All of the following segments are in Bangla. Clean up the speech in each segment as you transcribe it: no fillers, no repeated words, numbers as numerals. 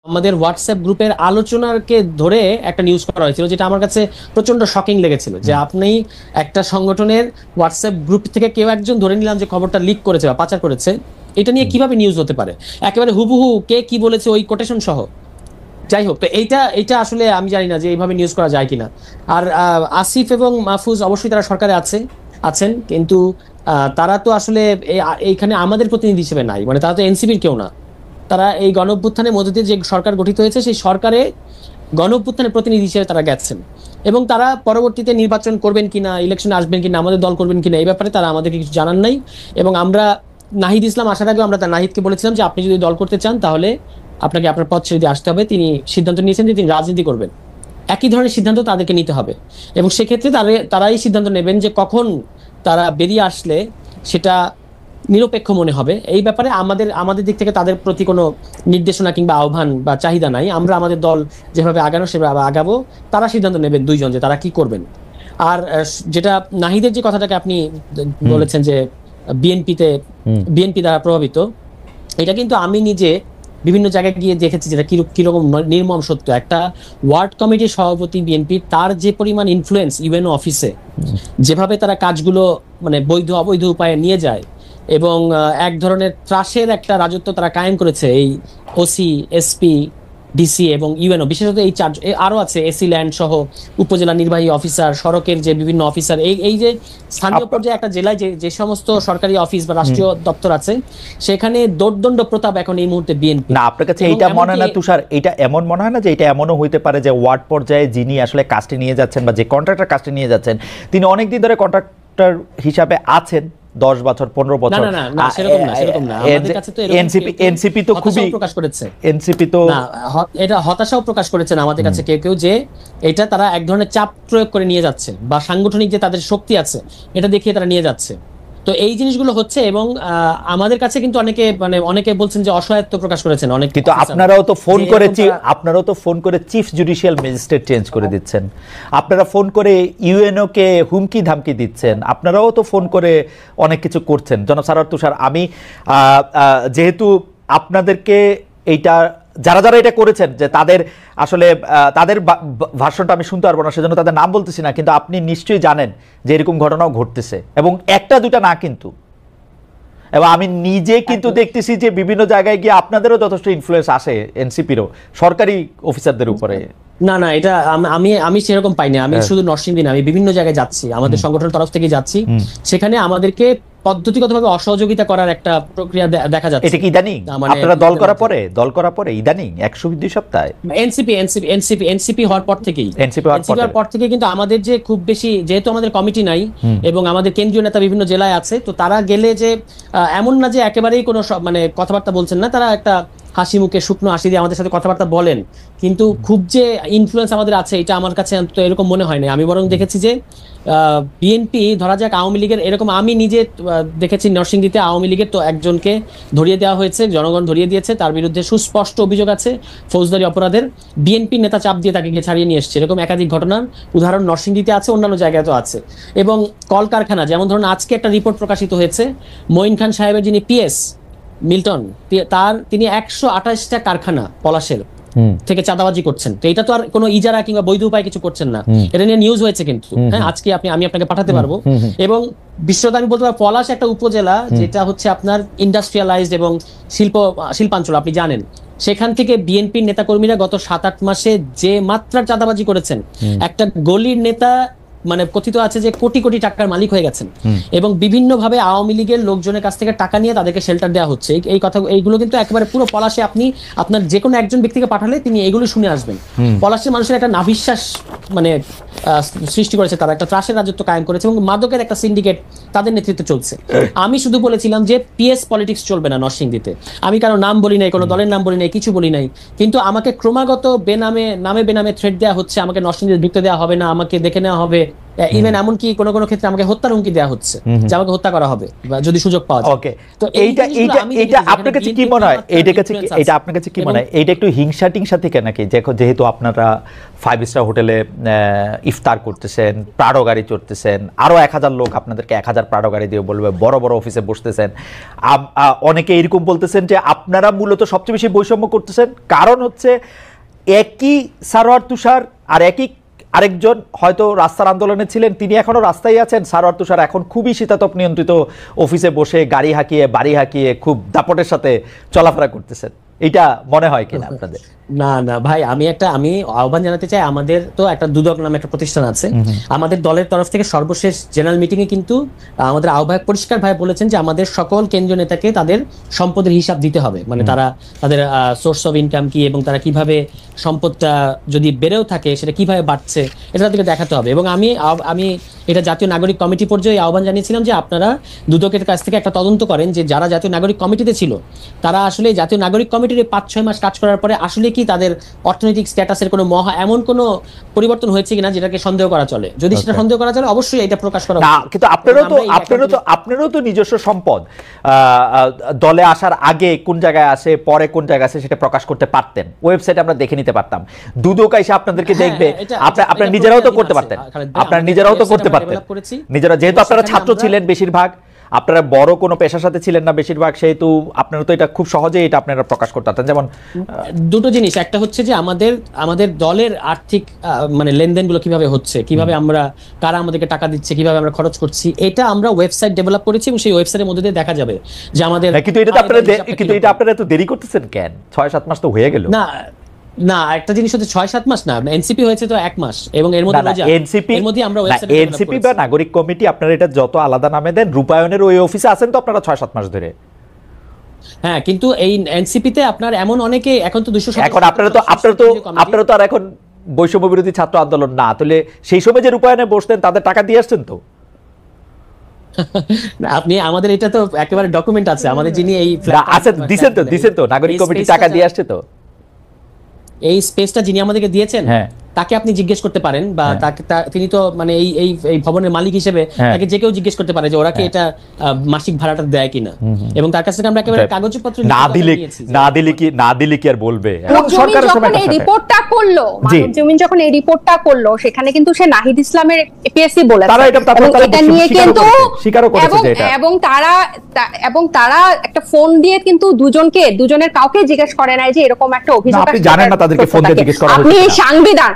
আমাদের হোয়াটসঅ্যাপ গ্রুপের আলোচনাকে ধরে একটা নিউজ করা হয়েছিল, যেটা আমার কাছে প্রচন্ড শকিং লেগেছিল। যে আপনি একটা সংগঠনের হোয়াটসঅ্যাপ গ্রুপ থেকে কেউ একজন ধরে নিলাম যে খবরটা লিক করেছে বা পাচার করেছে, এটা নিয়ে কিভাবে নিউজ হতে পারে? একেবারে হুবহু কে কি বলেছে ওই কোটেশন সহ। যাই হোক, তো এইটা আসলে আমি জানি না যে এইভাবে নিউজ করা যায় কিনা। আর আসিফ এবং মাহফুজ অবশ্যই তারা সরকারে আছেন, কিন্তু তারা তো আসলে এইখানে আমাদের প্রতিনিধি হিসেবে নাই, মানে তারা তো এনসিপির কেউ না। তারা এই গণ অভ্যুত্থানের মধ্যে দিয়ে যে সরকার গঠিত হয়েছে সেই সরকারে গণ অভ্যুত্থানের প্রতিনিধি হিসেবে তারা গেছেন, এবং তারা পরবর্তীতে নির্বাচন করবেন কিনা, ইলেকশনে আসবেন কিনা, আমাদের দল করবেন কিনা, এই ব্যাপারে তারা আমাদেরকে কিছু জানান নাই। এবং আমরা নাহিদ ইসলাম আসার আগে আমরা নাহিদকে বলেছিলাম যে আপনি যদি দল করতে চান তাহলে আপনাকে আপনার পথ ছেড়ে দিয়ে আসতে হবে। তিনি সিদ্ধান্ত নিয়েছেন যে তিনি রাজনীতি করবেন। একই ধরনের সিদ্ধান্ত তাদেরকে নিতে হবে, এবং সেক্ষেত্রে তারাই সিদ্ধান্ত নেবেন যে কখন তারা বেরিয়ে আসলে সেটা নিরপেক্ষ মনে হবে। এই ব্যাপারে আমাদের দিক থেকে তাদের প্রতি কোনো নির্দেশনা কিংবা আহ্বান বা চাহিদা নাই। আমরা আমাদের দল যেভাবে আগানো সেভাবে আগাবো, তারা সিদ্ধান্ত নেবেন দুইজন যে তারা কি করবেন। আর যেটা নাহিদের যে কথাটাকে আপনি বলেছেন যে বিএনপি দ্বারা প্রভাবিত, এটা কিন্তু আমি নিজে বিভিন্ন জায়গায় গিয়ে দেখেছি যেটা কিরকম নির্মম সত্য। একটা ওয়ার্ড কমিটির সভাপতি বিএনপির, তার যে পরিমাণ ইনফ্লুয়েন্স ইউএনও অফিসে, যেভাবে তারা কাজগুলো মানে বৈধ অবৈধ উপায়ে নিয়ে যায়, এবং এক ধরনের ত্রাসের একটা রাজত্ব তারা কায়েম করেছে এই ওসি, এসপি, ডিসি এবং ইউএনও, বিশেষত এই আরো আছে এসি ল্যান্ড সহ উপজেলা নির্বাহী অফিসার, সড়কের যে বিভিন্ন অফিসার, এই যে স্থানীয় পর্যায়ে একটা জেলায় যে সমস্ত সরকারি অফিস বা রাষ্ট্রীয় দপ্তর আছে, সেখানে দোর্দণ্ড প্রতাপ এখন এই মুহূর্তে বিএনপি। না, আপনার কাছে এইটা মনে হয় না তুষার, এটা এমন মনে হয় না যে এটা এমনও হইতে পারে যে ওয়ার্ড পর্যায়ে যিনি আসলে কাজটি নিয়ে যাচ্ছেন বা যে কন্ট্রাক্টর কাজটি নিয়ে যাচ্ছেন, তিনি অনেকদিন ধরে কন্ট্রাক্টর হিসাবে আছেন, 10 বছর 15 বছর। না, সেরকম না। আমাদের কাছে তো এনসিপি তো খুবই প্রকাশ করেছে, এনসিপি তো এটা হতাশাও প্রকাশ করেছেন আমাদের কাছে কেউ যে এটা তারা এক ধরনের চাপ প্রয়োগ করে নিয়ে যাচ্ছে, বা সাংগঠনিক যে তাদের শক্তি আছে এটা দেখিয়ে তারা নিয়ে যাচ্ছে। তো এই জিনিসগুলো হচ্ছে, এবং আমাদের কাছে কিন্তু অনেকে বলছেন যে অসহায়ত্ব প্রকাশ করেছেন অনেক। কিন্তু আপনারাও তো ফোন করে চিফ জুডিশিয়াল ম্যাজিস্ট্রেট চেঞ্জ করে দিচ্ছেন, আপনারা ফোন করে ইউএনও কে হুমকি ধামকি দিচ্ছেন, আপনারাও তো ফোন করে অনেক কিছু করছেন। জনাব সারোয়ার তুষার, আমি যেহেতু আপনাদেরকে এইটা যারা এটা করেছেন যে তাদের ভাষণটা আমি শুনতে পারবো না, সেজন্য তাদের নাম বলতেছি না, কিন্তু আপনি নিশ্চয়ই জানেন যে এরকম ঘটনাও ঘটতেছে, এবং একটা দুটা না কিন্তু। এবং আমি নিজে কিন্তু দেখতেছি যে বিভিন্ন জায়গায় গিয়ে আপনাদেরও যথেষ্ট ইনফ্লুয়েন্স আসে, এনসিপিরও সরকারি অফিসারদের উপরে। না, এটা আমি সেরকম পাইনি। আমি শুধু নরসিংদী না, আমি বিভিন্ন জায়গায় যাচ্ছি, আমাদের সংগঠনের তরফ থেকে যাচ্ছি, সেখানে আমাদেরকে পদ্ধতিগতভাবে অসহযোগিতা করার একটা প্রক্রিয়া দেখা যাচ্ছে। এটা কি ইদানিং আপনারা দল করার পরে ইদানিং 100-2 সপ্তাহে এনসিপি হওয়ার পর থেকেই কিন্তু আমাদের যে খুব বেশি, যেহেতু আমাদের কমিটি নাই এবং আমাদের কেন্দ্রীয় নেতা বিভিন্ন জেলায় আছে, তো তারা গেলে যে এমন না যে একেবারেই কোনো মানে কথাবার্তা বলছেন না, তারা একটা হাসি মুখে শুকনো হাসি দিয়ে আমাদের সাথে কথাবার্তা বলেন, কিন্তু খুব যে ইনফ্লুয়েন্স আমাদের আছে এটা আমার কাছে তো এরকম মনে হয় না। আমি বরং দেখেছি যে বিএনপি, ধরা যাক আওয়ামী লীগের, এরকম আমি নিজে দেখেছি নরসিংদীতে আওয়ামী লীগের তো একজনকে ধরিয়ে দেওয়া হয়েছে, জনগণ ধরিয়ে দিয়েছে, তার বিরুদ্ধে সুস্পষ্ট অভিযোগ আছে ফৌজদারি অপরাধের। বিএনপি নেতা চাপ দিয়ে তাকে ছাড়িয়ে নিয়ে এসছে। এরকম একাধিক ঘটনার উদাহরণ নরসিংদীতে আছে, অন্যান্য জায়গায় তো আছে। এবং কলকারখানা, যেমন ধরুন আজকে একটা রিপোর্ট প্রকাশিত হয়েছে, মঈন খান সাহেবের যিনি পিএস মিল্টন, তিনি 128টা কারখানা পলাশের থেকে চাঁদাবাজি করছেন। তো এটা তো আর কোনো ইজারা কিংবা বৈধ উপায় কিছু করছেন না, এটা নিয়ে নিউজ হয়েছে কিন্তু। হ্যাঁ, আজকে আমি আপনাকে পাঠাতে পারবো। এবং বিশ্বত আমি বলতে পারবো, পলাশ একটা উপজেলা যেটা হচ্ছে আপনার ইন্ডাস্ট্রিয়ালাইজড এবং শিল্পাঞ্চল, আপনি জানেন। সেখান থেকে বিএনপির নেতাকর্মীরা গত 7-8 মাসে যে মাত্রার চাঁদাবাজি করেছেন, একটা গলির নেতা মানে কথিত আছে যে কোটি কোটি টাকার মালিক হয়ে গেছেন, এবং বিভিন্ন ভাবে আওয়ামী লীগের লোকজনের কাছ থেকে টাকা নিয়ে তাদেরকে শেল্টার দেওয়া হচ্ছে। এইগুলো কিন্তু একেবারে পুরো পলাশে, আপনি আপনার যে কোনো একজন ব্যক্তিকে পাঠালে তিনি এগুলো শুনে আসবেন। পলাশের মানুষের একটা নাভিশ্বাস মানে সৃষ্টি করেছে, তারা একটা ত্রাসের রাজত্ব কায়েম করেছে, এবং মাদকের একটা সিন্ডিকেট তাদের নেতৃত্বে চলছে। আমি শুধু বলেছিলাম যে পিএস পলিটিক্স চলবে না নরসিংদীতে। আমি কারো নাম বলি নাই, কোনো দলের নাম বলি নাই, কিছু বলি নাই, কিন্তু আমাকে ক্রমাগত বেনামে থ্রেট দেওয়া হচ্ছে, আমাকে নরসিংদীতে ঢুকতে দেওয়া হবে না, আমাকে দেখে নেওয়া হবে, ইভেন এমনকি কোনো কোনো ক্ষেত্রে আমাকে হত্যার হুমকি দেওয়া হচ্ছে যে আমাকে হত্যা করা হবে যদি সুযোগ পাওয়া যায়। ওকে, তো এইটা আপনার কাছে কি মনে হয়, এটা আপনার কাছে কি মনে হয়, এইটা একটু হিংসা টিংসা থেকে নাকি? যেহেতু আপনারা 5 স্টার হোটেলে ইফতার করতেছেন, প্রাডো গাড়ি চড়তেছেন, আরো 1000 লোক আপনাদেরকে 1000 প্রাডো গাড়ি দিয়ে বলবে, বড় বড় অফিসে বসতেছেন, অনেকে এরকম বলতেছেন যে আপনারা মূলত সবচেয়ে বেশি বৈষম্য করতেছেন, কারণ হচ্ছে একই সারোয়ার তুষার আর আরেকজন হয়তো রাস্তার আন্দোলনে ছিলেন, তিনি এখনো রাস্তায় আছেন। সারোয়ার তুষার এখন খুবই শীতাতপ নিয়ন্ত্রিত অফিসে বসে গাড়ি হাঁকিয়ে বাড়ি হাঁকিয়ে খুব দাপটের সাথে চলাফেরা করতেছেন। এটা মনে হয় কিনা আপনাদের? না না ভাই, আমি আহ্বান জানাতে চাই। আমাদের তো একটা দুদক নামে একটা প্রতিষ্ঠান আছে, আমাদের দলের তরফ থেকে সর্বশেষ জেনারেল মিটিং এ কিন্তু আমাদের আহ্বায়ক পরিষ্কার ভাবে বলেছেন যে আমাদের সকল কেন্দ্রীয় নেতাকে তাদের সম্পদের হিসাব দিতে হবে, মানে তারা তাদের সোর্স অফ ইনকাম কি এবং তারা কিভাবে সম্পদটা যদি বেড়েও থাকে সেটা কিভাবে বাড়ছে এটা তাদেরকে দেখাতে হবে। এবং আমি এটা জাতীয় নাগরিক কমিটি পর্যায়ে আহ্বান জানিয়েছিলাম যে আপনারা দুদকের কাছ থেকে একটা তদন্ত করেন যে যারা জাতীয় নাগরিক কমিটিতে ছিল তারা আসলে জাতীয় নাগরিক কমিটির 5-6 মাস কাজ করার পরে আসলে কি তাদের অর্থনৈতিক স্ট্যাটাসের কোনো এমন কোনো পরিবর্তন হয়েছে কিনা যেটাকে সন্দেহ করা চলে। যদি সেটা সন্দেহ করা চলে অবশ্যই এটা প্রকাশ করা না, কিন্তু আপনারও তো নিজস্ব সম্পদ দলে আসার আগে কোন জায়গায় আছে, পরে কোন জায়গায় আছে সেটা প্রকাশ করতে পারতেন, ওয়েবসাইটে আমরা দেখে নিতে পারতাম। দুদক এসে আপনাদেরকে দেখবে, আপনারা নিজেরাও তো করতে পারতেন, নিজেরা, যেহেতু আপনারা ছাত্র ছিলেন বেশিরভাগ, আপনারা বড় কোনো পেশার সাথে ছিলেন না বেশিরভাগ, সেহেতু আপনারা তো এটা খুব সহজেই এটা আপনারা প্রকাশ করতে পারতেন। যেমন দুটো জিনিস, একটা হচ্ছে যে আমাদের দলের আর্থিক মানে লেনদেনগুলো কিভাবে হচ্ছে, কিভাবে আমরা, কারা আমাদেরকে টাকা দিচ্ছে, কিভাবে আমরা খরচ করছি, এটা আমরা ওয়েবসাইট ডেভেলপ করেছি এবং সেই ওয়েবসাইটের মধ্যে দিয়ে দেখা যাবে যে আমাদের। কিন্তু এটা আপনারা এত দেরি করতেছেন কেন? 6-7 মাস তো হয়ে গেল। না, একটা জিনিস হচ্ছে 6-7 মাস না, এনসিপি হয়েছে তো 1 মাস, এবং এর মধ্যে আমরা ওয়েবসাইট এনসিপি বা নাগরিক কমিটি, আপনারা এটা যত আলাদা নামে দেন, রূপায়ণের ওই অফিসে আছেন তো আপনারা 6-7 মাস ধরে। হ্যাঁ, কিন্তু এই এনসিপি তে আপনার এমন অনেকে এখন তো 200, এখন আপনারা তো আর এখন বৈষম্য বিরোধী ছাত্র আন্দোলন না, তাহলে সেই সময় যে রূপায়ণে বসতেন তাদের টাকা দিয়ে আসছেন তো। আপনি আমাদের এটা তো একেবারে ডকুমেন্ট আছে, আমাদের যিনি এই দিছেন তো নাগরিক কমিটি টাকা দিয়ে আসছে তো। এই স্পেসটা যিনি আমাদেরকে দিয়েছেন তাকে আপনি জিজ্ঞেস করতে পারেন, বা তিনি তো মানে এই ভবনের মালিক হিসেবে তাকে যে কেউ জিজ্ঞেস করতে পারে যে ওরা কি এটা মাসিক ভাড়াটা দেয় কিনা, এবং তার কাছ থেকে আমরা একেবারে কাগজপত্র না দিলে কি আর বলবে। সরকারের যখন এই রিপোর্টটা করলো, জমিন যখন এই রিপোর্টটা করলো, সেখানে কিন্তু সে নাহিদ ইসলামের এপিএসসি বলেছে, এটা নিয়ে কিন্তু স্বীকারও করেছে যে এটা, এবং তারা একটা ফোন দিয়ে কিন্তু দুজনের কাউকে জিজ্ঞেস করে নাই যে এরকম একটা অভিযোগ আছে। আপনি জানেন না তাদেরকে ফোন দিয়ে জিজ্ঞেস করা হয়েছে? আপনি সাংবিধান,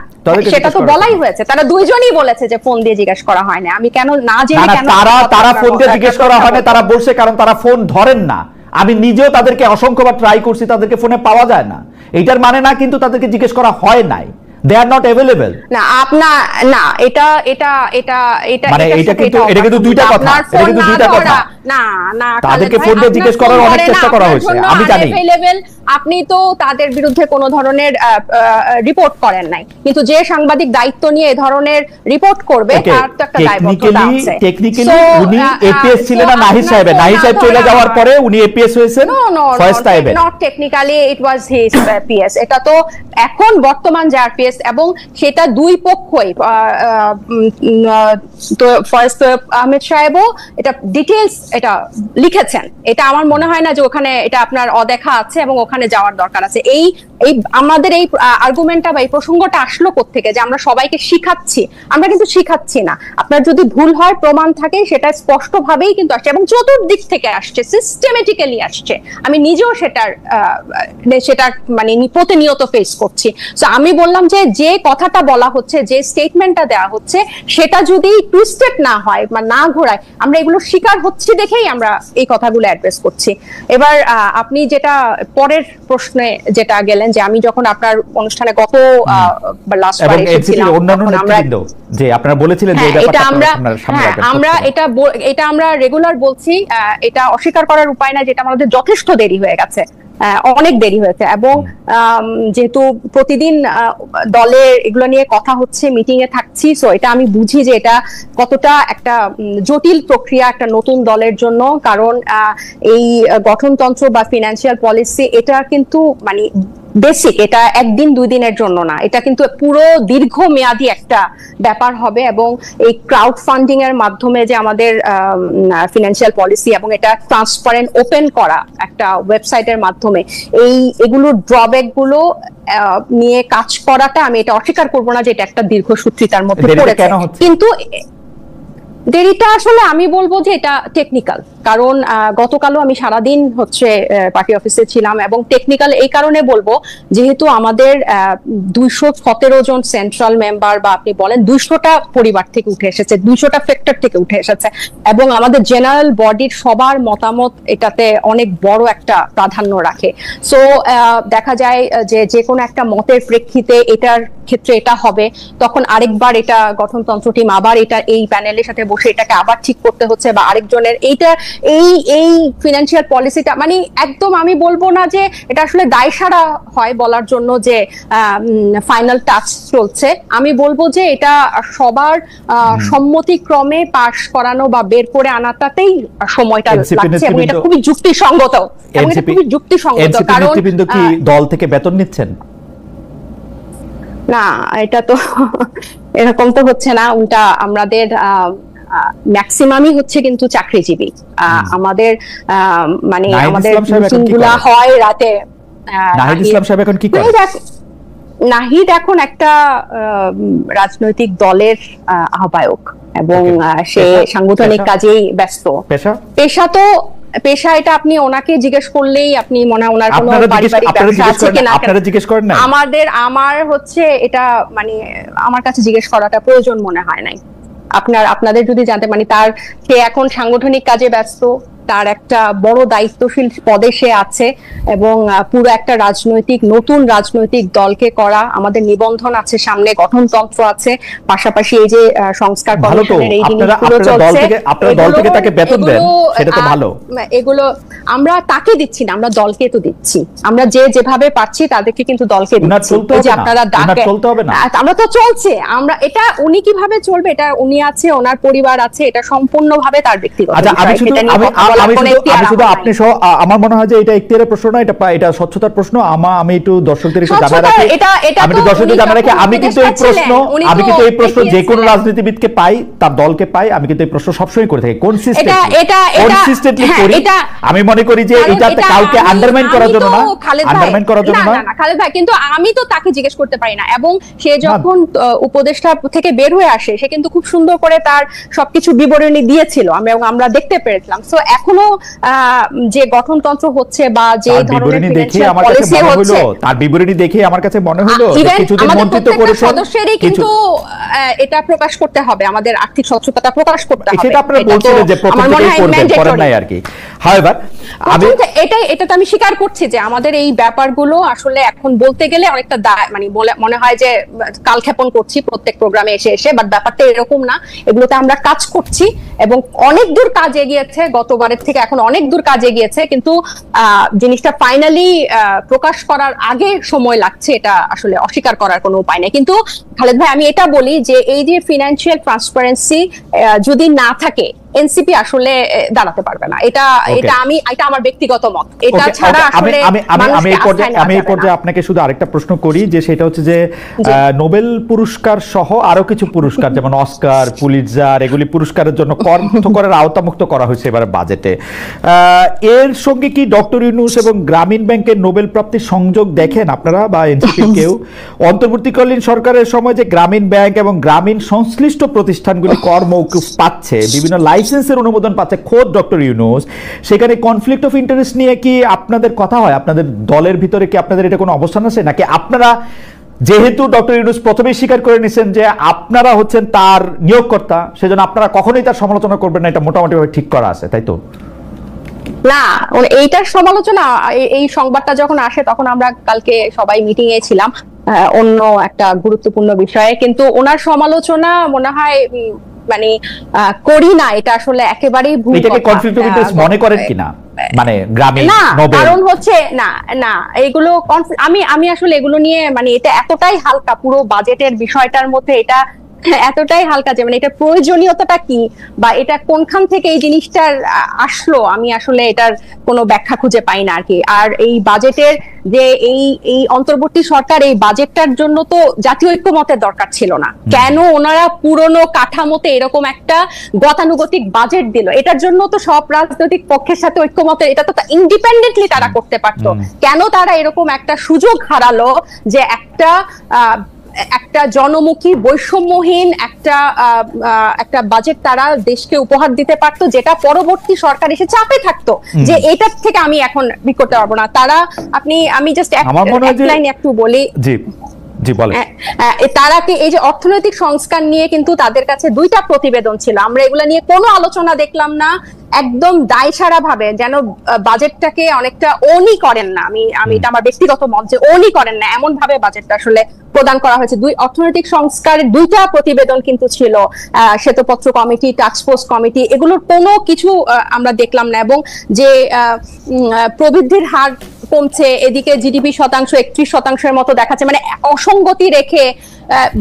সেটা তো বলাই হয়েছে, তারা দুইজনই বলেছে যে ফোন দিয়ে জিজ্ঞেস করা হয় না। আমি কেন না জেনে কেন তারা ফোন দিয়ে জিজ্ঞেস করা হয় না তারা বলছে কারণ তারা ফোন ধরেন না। আমি নিজেও তাদেরকে অসংখ্যবার ট্রাই করছি, তাদেরকে ফোনে পাওয়া যায় না। এইটার মানে না কিন্তু তাদেরকে জিজ্ঞেস করা হয় নাই, they are not available। না না, এটা মানে এটা কিন্তু দুইটা কথা, এটা কিন্তু দুইটা কথা। না, তাদেরকে ফোন দিয়ে জিজ্ঞেস করার অনেক চেষ্টা করা হয়েছে, আমি জানি। আপনি তো তাদের বিরুদ্ধে কোনো ধরনের রিপোর্ট করেন নাই, কিন্তু যে সাংবাদিক দায়িত্ব নিয়ে এই ধরনের রিপোর্ট করবে তার তো একটা দায়বদ্ধতা আছে। টেকনিক্যালি উনি এপিএস ছিলেন না নাহিদ সাহেব চলে যাওয়ার পরে উনি এপিএস হয়েছেন। Not technically it was his PS, এটা তো এখন বর্তমান যে আরপিএস, এবং সেটা দুই পক্ষই, তো ফয়েজ আহমেদ সাহেবও এটা ডিটেইলস এটা লিখেছেন। এটা আমার মনে হয় না যে ওখানে এটা আপনার অদেখা আছে এবং ওখানে যাওয়ার দরকার আছে। এই আমাদের এই আর্গুমেন্টটা বা এই প্রসঙ্গটা আসলো কোত্থেকে যে আমরা সবাইকে শিখাচ্ছি? আমরা কিন্তু শিখাচ্ছি না। আপনার যদি ভুল হয়, প্রমাণ থাকে, সেটা স্পষ্টভাবেই কিন্তু আসছে এবং চতুর্দিক থেকে আসছে, সিস্টেমেটিক্যালি আসছে। আমি নিজেও সেটা মানে প্রতিনিয়ত ফেস করছি। সো আমি বললাম যে কথাটা বলা হচ্ছে, যে স্টেটমেন্টটা দেওয়া হচ্ছে, সেটা যদি টুইস্টেড না হয় বা না ঘোরায়, আমরা এগুলো শিকার হচ্ছি দেখেই আমরা এই কথাগুলো অ্যাড্রেস করছি। এবার আপনি যেটা পরের প্রশ্নে যেটা গেলেন, যে আমি যখন আপনার অনুষ্ঠানে গত লাস্ট বারে এসেছিলাম, যে আপনারা বলেছিলেন যে এটা আমরা রেগুলার বলছি, এটা অস্বীকার করার উপায় না, যেটা আমাদের যথেষ্ট দেরি হয়ে গেছে, অনেক দেরি হয়েছে। এবং যেহেতু প্রতিদিন দলে এগুলো নিয়ে কথা হচ্ছে, মিটিং এ থাকছি, সো এটা আমি বুঝি যে এটা কতটা একটা জটিল প্রক্রিয়া একটা নতুন দলের জন্য। কারণ এই গঠনতন্ত্র বা ফিনান্সিয়াল পলিসি, এটা কিন্তু মানে বেসিক, এটা একদিন দুই দিনের জন্য না, এটা কিন্তু পুরো দীর্ঘমেয়াদী একটা ব্যাপার হবে। এবং এই ক্রাউড ফান্ডিং এর মাধ্যমে যে আমাদের ফিনান্সিয়াল পলিসি এবং এটা ট্রান্সপারেন্ট ওপেন করা একটা ওয়েবসাইটের মাধ্যমে এগুলোর ড্রব্যাক গুলো নিয়ে কাজ করাটা, আমি এটা অস্বীকার করবো না যে এটা একটা দীর্ঘসূত্রিতার মধ্যে পড়েছে, কিন্তু দেরিটা আসলে আমি বলবো যে এটা টেকনিক্যাল। কারণ গতকালও আমি সারাদিন হচ্ছে পার্টি অফিসে ছিলাম, এবং টেকনিক্যাল এই কারণে বলবো যেহেতু আমাদের 217 জন সেন্ট্রাল মেম্বার, বা আপনি বলেন 200টা পরিবার থেকে উঠে এসেছে, 200টা সেক্টর থেকে উঠে এসেছে, এবং আমাদের জেনারেল বডির সবার মতামত এটাতে অনেক বড় একটা প্রাধান্য রাখে। সো দেখা যায় যে কোনো একটা মতের প্রেক্ষিতে এটার ক্ষেত্রে এটা হবে, তখন আরেকবার এটা গঠনতন্ত্র টিম আবার এটা এই প্যানেলের সাথে বসে এটাকে আবার ঠিক করতে হচ্ছে, বা আরেকজনের এইটা এই ফিনান্সিয়াল পলিসিটা, মানে একদম আমি বলবো না যে এটা আসলে দায়সারা হয় বলার জন্য যে ফাইনাল টাচ চলছে, আমি বলবো যে এটা সবার সম্মতিক্রমে পাশ করানো বা বের করে আনাটাতেই সময়টা লাগছে, এবং এটা খুবই যুক্তিসঙ্গত, এবং এটা খুবই যুক্তিসঙ্গত। কারণ কি দল থেকে বেতন নিচ্ছেন? না, এটা তো এরকম তো হচ্ছে না, উল্টা আমাদের ম্যাক্সিমামই হচ্ছে কিন্তু চাকরিজীবী। আমাদের মানে আমাদের মিটিংগুলো হয় রাতে। নাহিদ ইসলাম সাহেব এখন কি করেন? নাহিদ এখন একটা রাজনৈতিক দলের আহ্বায়ক, এবং সে সাংগঠনিক কাজেই ব্যস্ত। পেশা এটা আপনি ওনাকে জিজ্ঞেস করলেই আপনি মনে হয় ওনার কোনো পারিবারিক ব্যবসা আছে কিনা আপনারা জিজ্ঞেস করেন না। আমার হচ্ছে এটা মানে আমার কাছে জিজ্ঞেস করাটা প্রয়োজন মনে হয় নাই। আপনাদের যদি জানতে, মানে সে এখন সাংগঠনিক কাজে ব্যস্ত, তার একটা বড় দায়িত্বশীল পদে সে আছে, এবং পুরো একটা নতুন রাজনৈতিক দলকে করা, আমাদের নিবন্ধন আছে সামনে, গঠনতন্ত্র আছে, পাশাপাশি এই যে সংস্কার কমিশনের এই জিনিসগুলো চলছে, আপনারা দল থেকে তাকে বেতন দেন, সেটা তো ভালো। এগুলো আমরা তাকে দিচ্ছি না, আমরা দলকে তো দিচ্ছি, আমরা যেভাবে পাচ্ছি তাদেরকে কিন্তু দলকে দিচ্ছি। যে আপনারা ডাকে, আমরা তো চলছে, আমরা এটা উনি কিভাবে চলবে, এটা উনি আছে, ওনার পরিবার আছে, এটা সম্পূর্ণভাবে তার ব্যক্তিগত বিষয়। আমি শুধু আপনি সহ আমার মনে হয় যে এটা ইখতিয়ারের প্রশ্ন না, এটা স্বচ্ছতার প্রশ্ন। আমি একটু দর্শকদের একটু জানা রাখি, আমি কিন্তু এই প্রশ্ন যে কোনো রাজনীতিবিদকে পাই, তার দলকে পাই, আমি কিন্তু এই প্রশ্ন সবসময় করে থাকি, কনসিস্টেন্টলি করি। আমি মনে করি যে এটা কাউকে আন্ডারমাইন করার জন্য না, খালেদ ভাই, কিন্তু আমি তো তাকে জিজ্ঞেস করতে পারি না, এবং সে যখন উপদেষ্টা থেকে বের হয়ে আসে সে কিন্তু খুব সুন্দর করে তার সবকিছু বিবরণী দিয়েছিল, আমরা দেখতে পেরেছিলাম। সো এখনো যে গঠনতন্ত্র হচ্ছে বা যে ধরনের ফিনান্সিয়াল পলিসি হচ্ছে, তার বিবরণী দেখে আমার কাছে মনে হলো কিছুদিন মন্ত্রিত্ব করেছেন, সদস্যেরই কিন্তু এটা প্রকাশ করতে হবে, আমাদের আর্থিক স্বচ্ছতাটা প্রকাশ করতে হবে। সেটা আপনারা বলছিলেন যে প্রত্যেককেই করবেন, করেন নাই আর কি। হাওয়েভার এটা তো আমি স্বীকার করছি যে আমাদের এই ব্যাপারগুলো আসলে এখন বলতে গেলে অনেকটা মানে মনে হয় যে কালক্ষেপণ করছি প্রত্যেক প্রোগ্রামে এসে এসে, বাট ব্যাপারটা এরকম না। এগুলোতে আমরা কাজ করছি এবং অনেক দূর কাজ এগিয়েছে, গতবারের থেকে এখন অনেক দূর কাজ এগিয়েছে, কিন্তু জিনিসটা ফাইনালি প্রকাশ করার আগে সময় লাগছে, এটা আসলে অস্বীকার করার কোনো উপায় নেই। কিন্তু খালেদ ভাই, আমি এটা বলি যে এই যে ফিনান্সিয়াল ট্রান্সপারেন্সি যদি না থাকে, এনসিপি আসলে দাঁড়াতে পারবে না। এটা আমার ব্যক্তিগত মত। এটা ছাড়া আসলে আমি এই পর্যায়ে আপনাকে শুধু আরেকটা প্রশ্ন করি, যে সেটা হচ্ছে যে নোবেল পুরস্কার সহ আরো কিছু পুরস্কার যেমন অস্কার, পুলিৎজার, এগুলি পুরস্কারের জন্য করের আওতামুক্ত করা হয়েছে এবারে বাজেটে। এর সঙ্গে কি ডক্টর ইউনূস এবং গ্রামীণ ব্যাংকের নোবেল প্রাপ্তির সংযোগ দেখেন আপনারা বা এনসিপি কেউ? অন্তর্বর্তীকালীন সরকারের সময় যে গ্রামীণ ব্যাংক এবং গ্রামীণ সংশ্লিষ্ট প্রতিষ্ঠানগুলি কর মওকুফ পাচ্ছে, বিভিন্ন লাইসেন্সের অনুমোদন পাচ্ছে খোদ ডক্টর ইউনূস, সেখানে কনফ্লিক্ট অফ ইন্টারেস্ট নিয়ে কি আপনাদের কথা হয়? আপনাদের দলের ভিতরে কি আপনাদের এটা কোনো অবস্থান আছে, নাকি আপনারা যেহেতু ডক্টর ইউনূস প্রথমেই স্বীকার করে নিছেন যে আপনারা হচ্ছেন তার নিয়োগকর্তা, সেজন্য আপনারা কখনোই তার সমালোচনা করবেন না, এটা মোটামুটি ভাবে ঠিক করা আছে, তাই তো? না, এইটার সমালোচনা, এই সংবাদটা যখন আসে তখন আমরা কালকে সবাই মিটিং এ ছিলাম অন্য একটা গুরুত্বপূর্ণ বিষয়ে, কিন্তু ওনার সমালোচনা মনে হয় মানে করি না, এটা আসলে একেবারেই ভুল কথা। এটাকে কনফ্লিক্ট অফ ইন্টারেস্ট মনে করেন কিনা? মানে গ্রামীণ নোবেল, কারণ হচ্ছে না এগুলো আমি আসলে এগুলো নিয়ে, মানে এটা এতটাই হালকা, পুরো বাজেটের বিষয়টার মধ্যে এটা এতটাই হালকা যে মানে এটা প্রয়োজনীয়তাটা কি বা এটা কোনখান থেকে এই জিনিসটার আসলো, আমি আসলে এটার কোনো ব্যাখ্যা খুঁজে পাই না আর কি। আর এই বাজেটের যে এই অন্তর্বর্তী সরকার এই বাজেটটার জন্য তো জাতীয় ঐক্যমতের দরকার ছিল না, কেন ওনারা পুরনো কাঠামোতে এরকম একটা গতানুগতিক বাজেট দিল? এটার জন্য তো সব রাজনৈতিক পক্ষের সাথে ঐক্যমতের, এটা তো ইন্ডিপেন্ডেন্টলি তারা করতে পারতো। কেন তারা এরকম একটা সুযোগ হারালো যে একটা জনমুখী বৈষম্যহীন একটা বাজেট তারা দেশকে উপহার দিতে পারতো, যেটা পরবর্তী সরকার এসে চাপে থাকতো যে এটার থেকে আমি এখন করতে পারবো না। আমি জাস্ট এক লাইন একটু বলি, তারা কি এই যে অর্থনৈতিক সংস্কার নিয়ে কিন্তু তাদের কাছে 2টা প্রতিবেদন ছিল, আমরা এগুলা নিয়ে কোনো আলোচনা দেখলাম না, একদম দায়সারা ভাবে যেন বাজেটটাকে অনেকটা ওনই করেন না, আমি এটা আমার ব্যক্তিগত মত যে ওনই করেন না এমন ভাবে বাজেটটা আসলে প্রদান করা হয়েছে। অর্থনৈতিক সংস্কারের 2টা প্রতিবেদন কিন্তু ছিল, শ্বেতপত্র কমিটি, টাস্কফোর্স কমিটি, এগুলোর কোনো কিছু আমরা দেখলাম না। এবং যে প্রবৃদ্ধির হার কমছে, এদিকে জিডিপি 31% মতো দেখাচ্ছে, মানে অসঙ্গতি রেখে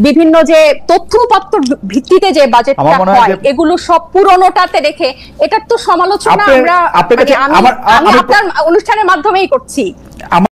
বিভিন্ন যে তথ্যপত্র ভিত্তিতে যে বাজেটটা হয় এগুলো সব পুরনোটাতে রেখে এটার তো সমালোচনা আমরা আমি আপনার অনুষ্ঠানের মাধ্যমেই করছি।